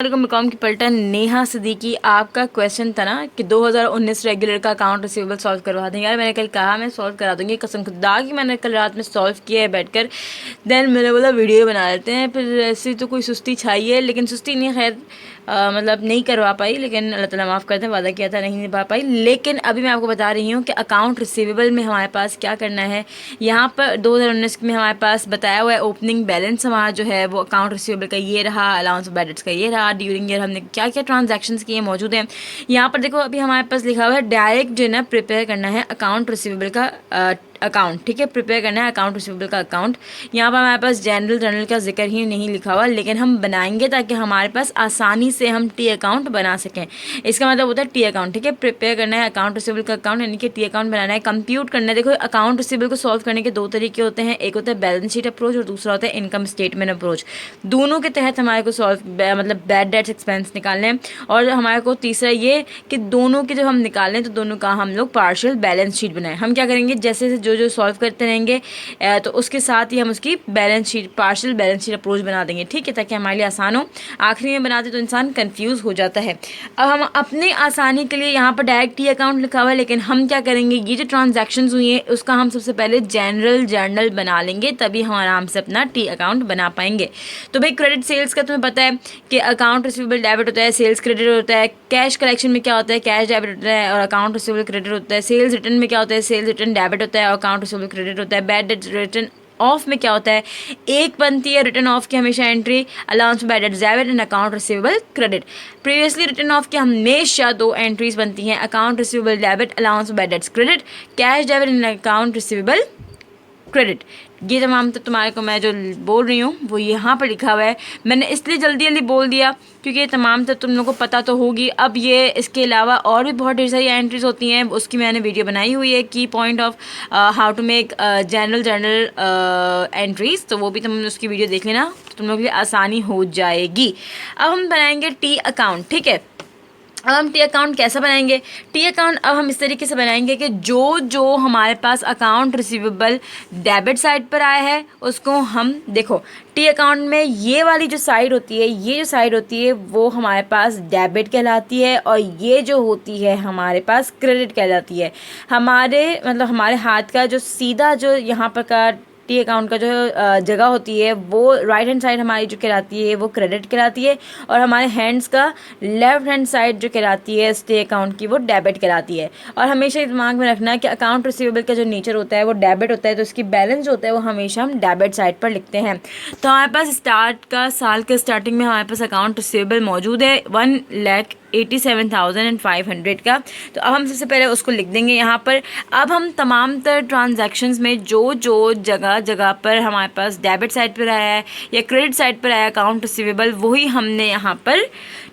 BCom की पलटन नेहा सिद्दीकी। आपका क्वेश्चन था ना कि 2019 रेगुलर का अकाउंट रिसीवेबल सॉल्व करवा देंगे। यार मैंने कल कहा मैं सॉल्व करा दूंगी, कसम खुदा की मैंने कल रात में सॉल्व किया है बैठकर। देन मैंने बोला वीडियो बना लेते हैं, फिर ऐसी तो कोई सुस्ती छाई है, लेकिन सुस्ती नहीं, खैर मतलब नहीं करवा पाई, लेकिन अल्लाह ताला माफ़ करते हैं, वादा किया था नहीं निभा पाई। लेकिन अभी मैं आपको बता रही हूँ कि अकाउंट रिसीवेबल में हमारे पास क्या करना है। यहाँ पर 2019 में हमारे पास बताया हुआ है ओपनिंग बैलेंस हमारा जो है वो अकाउंट रिसीवेबल का ये रहा, अलाउंस ऑफ बैड डेट्स का ये रहा, ड्यूरिंग ईयर हमने क्या क्या ट्रांजैक्शंस किए मौजूद हैं। यहाँ पर देखो अभी हमारे पास लिखा हुआ है डायरेक्ट जो है ना प्रिपेयर करना है अकाउंट रिसीवेबल का अकाउंट, ठीक है, प्रिपेयर करना है अकाउंट रिसीवेबल का अकाउंट। यहाँ पर हमारे पास जनरल का जिक्र ही नहीं लिखा हुआ, लेकिन हम बनाएंगे ताकि हमारे पास आसानी से हम टी अकाउंट बना सकें। इसका मतलब होता है टी अकाउंट, ठीक है, प्रिपेयर करना है अकाउंट रिसीवेबल का अकाउंट, यानी कि टी अकाउंट बनाना है, कंप्यूट करना है। देखो अकाउंट रिसीवेबल को सॉल्व करने के दो तरीके होते हैं, एक होता है बैलेंस शीट अप्रोच और दूसरा होता है इनकम स्टेटमेंट अप्रोच। दोनों के तहत हमारे को सॉल्व मतलब बैड डेट्स एक्सपेंस निकालने हैं, और हमारे को तीसरा ये कि दोनों के जब हम निकालें तो दोनों का हम लोग पार्शियल बैलेंस शीट बनाएं। हम क्या करेंगे, जैसे जो जो सॉल्व करते रहेंगे तो उसके साथ ही हम उसकी balance sheet partial balance sheet approach बना देंगे, ठीक है, ताकि हमारे लिए आसान हो। आखिरी में बनाते तो इंसान कंफ्यूज हो जाता है। अब हम अपनी आसानी के लिए यहाँ पर डायरेक्ट टी अकाउंट लिखा हुआ है, लेकिन हम क्या करेंगे, ये जो ट्रांजैक्शंस हुई है उसका हम सबसे पहले जनरल जर्नल बना लेंगे, तभी हम आराम से अपना टी अकाउंट बना पाएंगे। तो भाई क्रेडिट सेल्स का तुम्हें पता है कि अकाउंट रिसीवेबल डेबिट होता है, सेल्स क्रेडिट होता है। कैश कलेक्शन में क्या होता है, कैश डेबिट होता है और अकाउंट रिसीवेबल क्रेडिट होता है। सेल्स रिटर्न में क्या होता है, सेल्स रिटर्न डेबिट होता है और अकाउंट रिसीवेबल क्रेडिट होता है। बैड डेट रिटर्न ऑफ में क्या होता है, एक बनती है रिटर्न ऑफ की हमेशा entry, allowance bad debt debit and account receivable credit. Previously return of की हमेशा दो एंट्रीज बनती हैं, account receivable debit, allowance bad debts credit, cash debit and account receivable credit. ये तमाम तो तुम्हारे को मैं जो बोल रही हूँ वो यहाँ पर लिखा हुआ है। मैंने इसलिए जल्दी जल्दी बोल दिया क्योंकि ये तमाम तो तुम लोगों को पता तो होगी। अब ये इसके अलावा और भी बहुत ढेर सारी एंट्रीज होती हैं, उसकी मैंने वीडियो बनाई हुई है, की point of how to make journal entries, तो वो भी तुम उसकी वीडियो देख लेना, तो तुम लोगों के लिए आसानी हो जाएगी। अब हम बनाएंगे टी अकाउंट, ठीक है। अब हम टी अकाउंट कैसा बनाएंगे, टी अकाउंट अब हम इस तरीके से बनाएंगे कि जो जो हमारे पास अकाउंट रिसीवेबल डेबिट साइड पर आया है उसको हम देखो, टी अकाउंट में ये वाली जो साइड होती है, ये जो साइड होती है वो हमारे पास डेबिट कहलाती है, और ये जो होती है हमारे पास क्रेडिट कहलाती है। हमारे मतलब हमारे हाथ का जो सीधा जो यहाँ पर का टी अकाउंट का जो जगह होती है वो राइट हैंड साइड हमारी जो कहलाती है वो क्रेडिट कहलाती है, और हमारे हैंड्स का लेफ्ट हैंड साइड जो कहलाती है टी अकाउंट की वो डेबिट कहलाती है। और हमेशा दिमाग में रखना है कि अकाउंट रिसीवेबल का जो नेचर होता है वो डेबिट होता है, तो उसकी बैलेंस जो होता है वो हमेशा हम डेबिट साइड पर लिखते हैं। तो हमारे पास स्टार्ट का साल के स्टार्टिंग में हमारे पास अकाउंट रिसीवेबल मौजूद है 1,87,500 का, तो अब हम सबसे पहले उसको लिख देंगे यहाँ पर। अब हम तमाम तर ट्रांजैक्शंस में जो जो जगह जगह पर हमारे पास डेबिट साइड पर आया है या क्रेडिट साइड पर आया अकाउंट रिसीवेबल, वही हमने यहाँ पर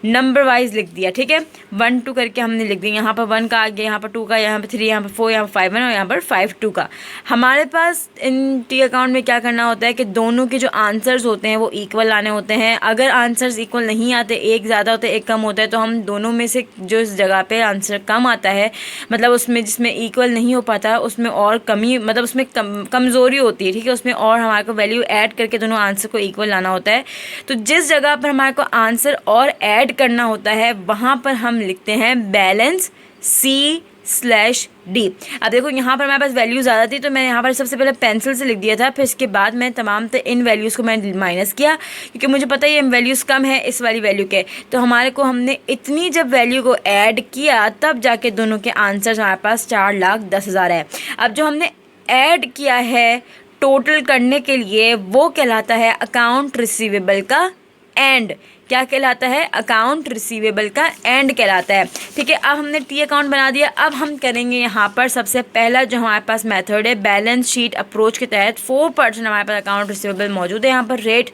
नंबर वाइज लिख दिया, ठीक है, 1 2 करके हमने लिख दिया। यहाँ पर 1 का आ गया, यहाँ पर 2 का, यहाँ पर 3, यहाँ पर 4, यहाँ पर 5 और यहाँ पर 5 2 का। हमारे पास इन टी अकाउंट में क्या करना होता है कि दोनों के जो आंसर्स होते हैं वो इक्वल आने होते हैं। अगर आंसर्स इक्वल नहीं आते, एक ज़्यादा होता है एक कम होता है, तो हम दोनों में से जो इस जगह पे आंसर कम आता है, मतलब उसमें जिसमें इक्वल नहीं हो पाता उसमें और कमी, मतलब उसमें कमज़ोरी होती है, ठीक है, उसमें और हमारे को वैल्यू ऐड करके दोनों आंसर को इक्वल लाना होता है। तो जिस जगह पर हमारे को आंसर और ऐड करना होता है वहाँ पर हम लिखते हैं बैलेंस C/D। अब देखो यहाँ पर हमारे पास वैल्यू ज़्यादा थी, तो मैं यहाँ पर सबसे पहले पेंसिल से लिख दिया था, फिर इसके बाद मैं तमाम तो इन वैल्यूज़ को मैं माइनस किया, क्योंकि मुझे पता है ये वैल्यूज़ कम है इस वाली वैल्यू के। तो हमारे को हमने इतनी जब वैल्यू को ऐड किया तब जाके दोनों के आंसर हमारे पास 4,10,000 है। अब जो हमने ऐड किया है टोटल करने के लिए वो कहलाता है अकाउंट रिसीवेबल का एंड। क्या कहलाता है, अकाउंट रिसीवेबल का एंड कहलाता है, ठीक है। अब हमने टी अकाउंट बना दिया। अब हम करेंगे यहाँ पर सबसे पहला जो हमारे पास मेथड है बैलेंस शीट अप्रोच के तहत 4% हमारे पास अकाउंट रिसीवेबल मौजूद है यहाँ पर रेट।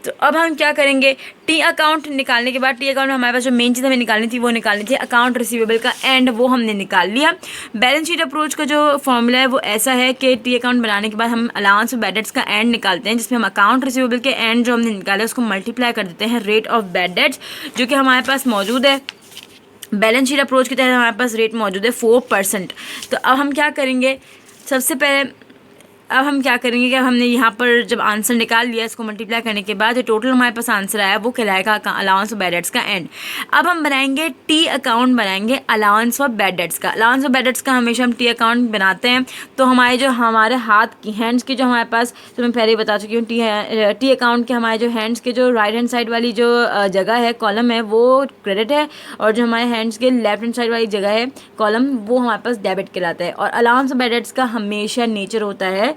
तो अब हम क्या करेंगे, टी अकाउंट निकालने के बाद टी अकाउंट में हमारे पास जो मेन चीज़ हमें निकालनी थी वो निकालनी थी अकाउंट रिसीवेबल का एंड, वो हमने निकाल लिया। बैलेंस शीट अप्रोच का जो फॉर्मूला है वो ऐसा है कि टी अकाउंट बनाने के बाद हम अलाउंस ऑफ बैड डेट्स का एंड निकालते हैं, जिसमें हम अकाउंट रिसीवेबल के एंड जो हमने निकाला उसको मल्टीप्लाई कर देते हैं रेट ऑफ बैड डेट्स जो कि हमारे पास मौजूद है। बैलेंस शीट अप्रोच के तहत हमारे पास रेट मौजूद है 4%। तो अब हम क्या करेंगे, सबसे पहले अब हम क्या करेंगे कि हमने यहाँ पर जब आंसर निकाल लिया, इसको मल्टीप्लाई करने के बाद जो टोटल हमारे पास आंसर आया वो कहलाएगा अलाउंस ऑफ बैड डेट्स का एंड। अब हम बनाएंगे टी अकाउंट, बनाएंगे अलाउंस ऑफ बैड डेट्स का। अलाउंस ऑफ बैड डेट्स का हमेशा हम टी अकाउंट बनाते हैं तो हमारे हाथ की हैंड्स की जो हमारे पास, तो मैं पहले ही बता चुकी हूँ, टी अकाउंट के हमारे जो हैंड्स के जो राइट हैंड साइड वाली जो जगह है, कॉलम है, वो क्रेडिट है, और जो हमारे हैंड्स के लेफ्ट हैंड साइड वाली जगह है, कॉलम, वो हमारे पास डेबिट कहलाता है। और अलाउंस ऑफ बैड डेट्स का हमेशा नेचर होता है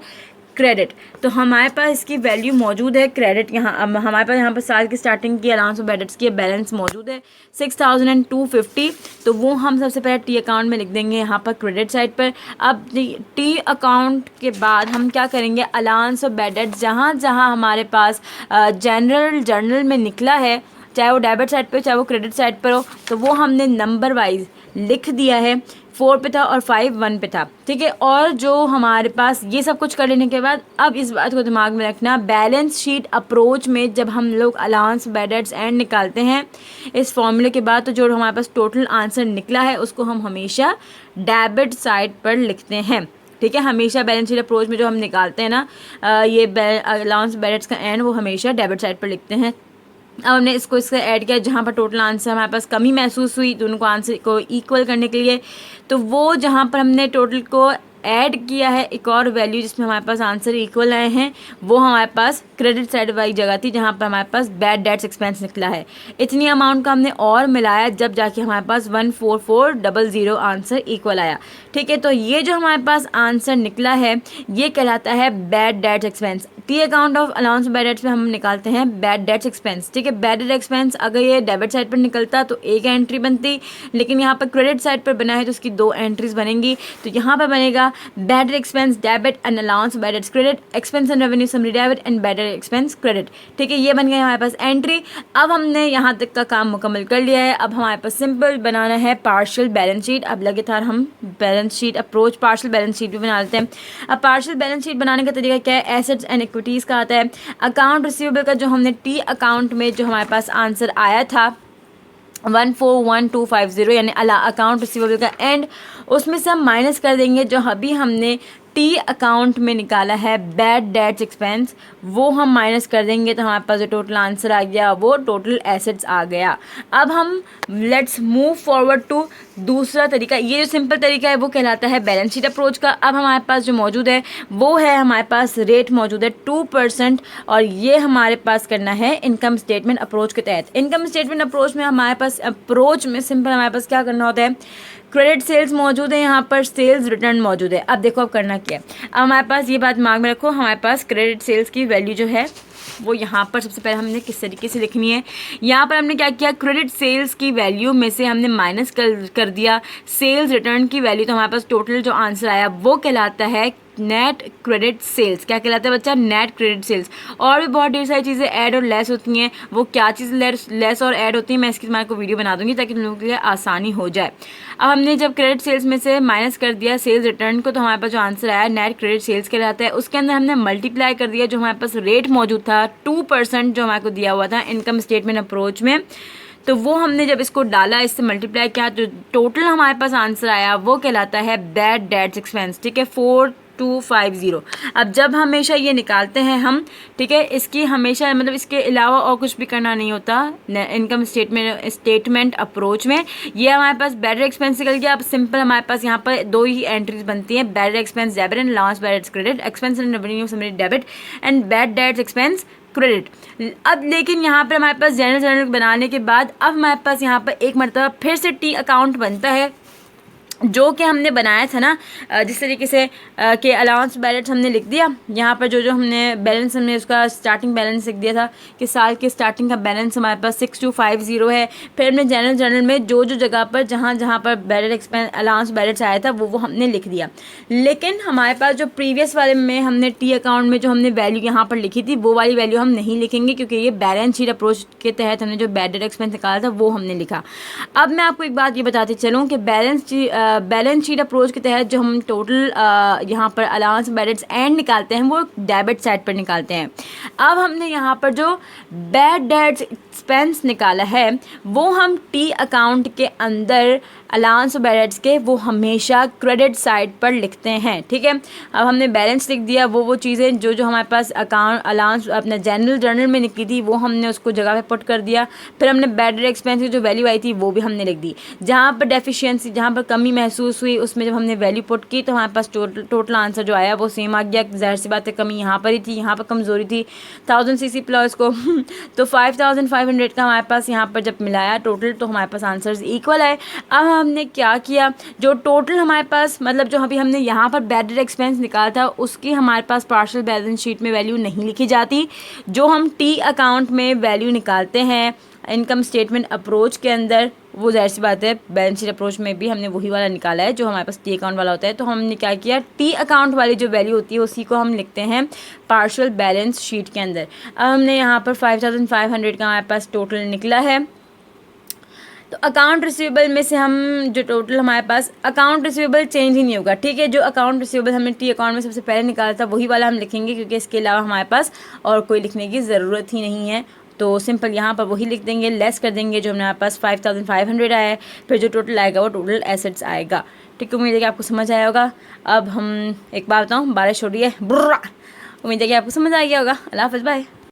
क्रेडिट। तो हमारे पास इसकी वैल्यू मौजूद है क्रेडिट। यहाँ हमारे पास यहाँ पर साल की स्टार्टिंग की अलाउंस ऑफ बैड डेट्स की बैलेंस मौजूद है 6250। तो वो हम सबसे पहले टी अकाउंट में लिख देंगे यहाँ पर क्रेडिट साइड पर। अब टी अकाउंट के बाद हम क्या करेंगे, अलाउंस ऑफ बैड डेट्स जहाँ जहाँ हमारे पास जर्नल में निकला है, चाहे वो डेबिट साइड पे चाहे वो क्रेडिट साइड पर हो, तो वो हमने नंबर वाइज लिख दिया है। 4 पे था और 5 1 पे था, ठीक है। और जो हमारे पास ये सब कुछ कर लेने के बाद अब इस बात को दिमाग में रखना, बैलेंस शीट अप्रोच में जब हम लोग अलाउंस बैड डेट्स एंड निकालते हैं इस फॉर्मूले के बाद, तो जो हमारे पास टोटल आंसर निकला है उसको हम हमेशा डेबिट साइड पर लिखते हैं, ठीक है। हमेशा बैलेंस शीट अप्रोच में जो हम निकालते हैं ना ये अलाउंस बैड डेट्स का एंड, वो हमेशा डेबिट साइड पर लिखते हैं। अब हमने इसको ऐड किया जहाँ पर टोटल आंसर हमारे पास कमी महसूस हुई दोनों को आंसर को इक्वल करने के लिए, तो वो जहाँ पर हमने टोटल को ऐड किया है एक और वैल्यू जिसमें हमारे पास आंसर इक्वल आए हैं, वो हमारे पास क्रेडिट साइड वाली जगह थी जहाँ पर हमारे पास बैड डेट्स एक्सपेंस निकला है। इतनी अमाउंट का हमने और मिलाया जब जाके हमारे पास 14400 आंसर इक्वल आया, ठीक है। तो ये जो हमारे पास आंसर निकला है ये कहलाता है bad debts expense. T account of allowance bad debts में हम निकालते हैं बैड डेट्स एक्सपेंस, ठीक है। बैड डेट एक्सपेंस अगर ये डेबिट साइड पर निकलता तो एक एंट्री बनती, लेकिन यहाँ पर क्रेडिट साइड पर बना है तो उसकी 2 एंट्रीज बनेंगी। तो यहाँ पर बनेगा bad debt expense debit and allowance bad debts credit, expense and revenue summary debit and bad debt expense credit, ठीक है। ये बन गया हमारे पास एंट्री। अब हमने यहाँ तक का काम मुकम्मल कर लिया है। अब हमारे पास सिंपल बनाना है पार्शियल बैलेंस शीट। अब लगातार हम balance sheet approach partial balance sheet भी बना लेते हैं। अब पार्शियल बैलेंस शीट बनाने का तरीका क्या है, एसेट्स एंड इक्विटीज़ का आता है। अकाउंट रिसीवेबल का जो हमने टी अकाउंट में जो हमारे पास आंसर आया था 141250 यानी अकाउंट रिसीवेबल का एंड, उसमें से हम माइनस कर देंगे जो अभी हमने टी अकाउंट में निकाला है बैड डेट्स एक्सपेंस, वो हम माइनस कर देंगे तो हमारे पास जो टोटल आंसर आ गया वो टोटल एसेट्स आ गया। अब हम लेट्स मूव फॉरवर्ड टू दूसरा तरीका। ये जो सिंपल तरीका है वो कहलाता है बैलेंस शीट अप्रोच का। अब हमारे पास जो मौजूद है वो है, हमारे पास रेट मौजूद है 2%, और ये हमारे पास करना है इनकम स्टेटमेंट अप्रोच के तहत। इनकम स्टेटमेंट अप्रोच में हमारे पास अप्रोच में सिंपल हमारे पास क्या करना होता है, क्रेडिट सेल्स मौजूद है, यहाँ पर सेल्स रिटर्न मौजूद है। अब देखो अब करना क्या है, अब हमारे पास ये बात दिमाग में रखो, हमारे पास क्रेडिट सेल्स की वैल्यू जो है वो यहाँ पर सबसे पहले हमने किस तरीके से लिखनी है, यहाँ पर हमने क्या किया, क्रेडिट सेल्स की वैल्यू में से हमने माइनस कर दिया सेल्स रिटर्न की वैल्यू, तो हमारे पास टोटल जो आंसर आया वो कहलाता है नेट क्रेडिट सेल्स। क्या कहलाता है बच्चा, नेट क्रेडिट सेल्स। और भी बहुत ढेर सारी चीज़ें ऐड और लेस होती हैं, वो क्या चीज़ लेस और ऐड होती है मैं इसकी तुम्हारे को वीडियो बना दूंगी ताकि तुम लोगों के लिए आसानी हो जाए। अब हमने जब क्रेडिट सेल्स में से माइनस कर दिया सेल्स रिटर्न को, तो हमारे पास जो आंसर आया नेट क्रेडिट सेल्स कहलाता है। उसके अंदर हमने मल्टीप्लाई कर दिया जो हमारे पास रेट मौजूद था 2% जो हमारे को दिया हुआ था इनकम स्टेटमेंट अप्रोच में, तो वो हमने जब इसको डाला इससे मल्टीप्लाई किया तो टोटल हमारे पास आंसर आया वो कहलाता है बैड डेट्स एक्सपेंस, ठीक है, 4250। अब जब हमेशा ये निकालते हैं हम, ठीक है, इसकी हमेशा मतलब इसके अलावा और कुछ भी करना नहीं होता इनकम स्टेटमेंट अप्रोच में। ये हमारे पास बैड डेट एक्सपेंस निकल गया। अब सिंपल हमारे पास यहाँ पर 2 ही एंट्रीज बनती हैं, bad debt expense debit and allowance bad debts credit, expense and revenue summary debit and bad debts expense credit. अब लेकिन यहाँ पर हमारे पास जनरल बनाने के बाद अब हमारे पास यहाँ पर एक मरतबा फिर से टी अकाउंट बनता है जो कि हमने बनाया था ना, जिस तरीके से कि अलाउंस बैलेंस हमने लिख दिया यहाँ पर, जो हमने बैलेंस हमने उसका स्टार्टिंग बैलेंस लिख दिया था कि साल के स्टार्टिंग का बैलेंस हमारे पास 6250 है। फिर हमने जनरल में जो जगह पर जहाँ पर बैलेंस एक्सपेंस अलाउंस बैलेंस आया था वो हमने लिख दिया। लेकिन हमारे पास जो प्रीवियस वाले में हमने टी अकाउंट में जो हमने वैल्यू यहाँ पर लिखी थी वो वाली वैल्यू हम नहीं लिखेंगे, क्योंकि ये बैलेंस शीट अप्रोच के तहत हमने जो बैड डेट एक्सपेंस निकाला था वो हमने लिखा। अब मैं आपको एक बात ये बताती चलूँ कि बैलेंस शीट अप्रोच के तहत जो हम टोटल यहाँ पर अलाउंस बैड डेट्स एंड निकालते हैं वो डेबिट साइड पर निकालते हैं। अब हमने यहाँ पर जो बैड डेट्स एक्सपेंस निकाला है वो हम टी अकाउंट के अंदर अलाउंस ऑफ बैड डेट्स के वो हमेशा क्रेडिट साइड पर लिखते हैं, ठीक है। अब हमने बैलेंस लिख दिया, वो चीज़ें जो जो हमारे पास अकाउंट अलाउंस अपने जनरल जर्नल में निकली थी वो हमने उसको जगह पे पुट कर दिया। फिर हमने बैड डेट एक्सपेंस की जो वैल्यू आई थी वो भी हमने लिख दी। जहाँ पर डेफिशिएंसी, जहाँ पर कमी महसूस हुई उसमें जब हमने वैल्यू पुट की तो हमारे पास टोटल आंसर जो आया वो सेम आ गया। ज़ाहिर सी बात है कमी यहाँ पर ही थी, यहाँ पर कमज़ोरी थी 1000 सीसी प्लस को तो 5500 का हमारे पास यहाँ पर जब मिलाया टोटल तो हमारे पास आंसर्स इक्वल आए। अब हमने क्या किया, जो टोटल हमारे पास मतलब जो अभी हमने यहाँ पर बैड डेट एक्सपेंस निकाला था उसकी हमारे पास पार्शियल बैलेंस शीट में वैल्यू नहीं लिखी जाती। जो हम टी अकाउंट में वैल्यू निकालते हैं इनकम स्टेटमेंट अप्रोच के अंदर, वो जाहिर सी बात है बैलेंस शीट अप्रोच में भी हमने वही वाला निकाला है जो हमारे पास टी अकाउंट वाला होता है। तो हमने क्या किया, टी अकाउंट वाली जो वैल्यू होती है उसी को हम लिखते हैं पार्शियल बैलेंस शीट के अंदर। अब हमने यहाँ पर 5500 का हमारे पास टोटल निकला है। तो अकाउंट रिसीवेबल में से हम जो टोटल हमारे पास अकाउंट रिसीवेबल चेंज ही नहीं होगा, ठीक है। जो अकाउंट रिसीवेबल हमने टी अकाउंट में सबसे पहले निकाला था वही वाला हम लिखेंगे क्योंकि इसके अलावा हमारे पास और कोई लिखने की ज़रूरत ही नहीं है। तो सिंपल यहाँ पर वही लिख देंगे, लेस कर देंगे जो हमारे पास 5500 आया है, फिर जो टोटल आएगा वो टोटल एसेट्स आएगा, ठीक है। उम्मीद है कि आपको समझ आया होगा। अब हम एक बात बताऊँ, बारिश हो रही है, बुर्रा, उम्मीद है कि आपको समझ आ गया होगा। अल्लाह हाफ़िज़, बाय।